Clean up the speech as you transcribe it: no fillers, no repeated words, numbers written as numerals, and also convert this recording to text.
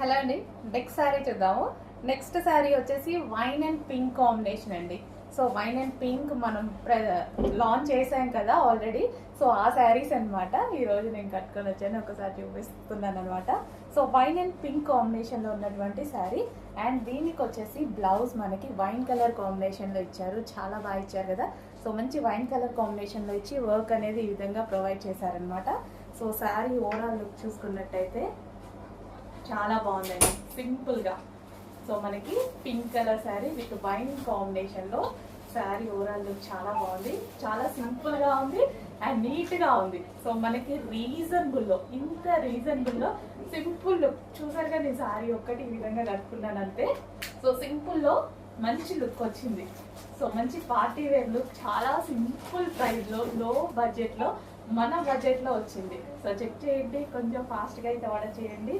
Hello అండి. Next sari చూద్దాము. Next sari వచ్చేసి వైన్ అండ్ పింక్ కాంబినేషన్ అండి. సో వైన్ అండ్ పింక్ మనం లాంచ్ చేసాం కదా ఆల్రెడీ. సో ఆ శారీస్ అనమాట ఈరోజు నేను కట్టుకొని వచ్చాను, ఒకసారి చూపిస్తున్నాను అనమాట. సో వైన్ అండ్ పింక్ కాంబినేషన్లో ఉన్నటువంటి శారీ, అండ్ దీనికి వచ్చేసి బ్లౌజ్ మనకి వైన్ కలర్ కాంబినేషన్లో ఇచ్చారు. చాలా బాగా ఇచ్చారు కదా. సో మంచి వైన్ కలర్ కాంబినేషన్లో ఇచ్చి వర్క్ అనేది ఈ విధంగా ప్రొవైడ్ చేశారనమాట. సో శారీ ఓవరాల్ లుక్ చూసుకున్నట్టయితే చాలా బాగుందండి, సింపుల్గా. సో మనకి pink colour sari with wine కాంబినేషన్లో శారీ ఓవరాల్ లుక్ చాలా బాగుంది, చాలా సింపుల్గా ఉంది అండ్ నీట్గా ఉంది. సో మనకి రీజనబుల్లో, ఇంత రీజనబుల్లో సింపుల్ లుక్ చూసారుగా. నేను శారీ ఒక్కటి ఈ విధంగా కట్టుకున్నాను అంతే. సో సింపుల్లో మంచి లుక్ వచ్చింది. సో మంచి పార్టీ వేర్ లుక్, చాలా సింపుల్ ప్రైస్లో, లో బడ్జెట్లో, మన బడ్జెట్లో వచ్చింది. సో చెక్ చేయండి, కొంచెం ఫాస్ట్గా అయితే ఆర్డర్ చేయండి.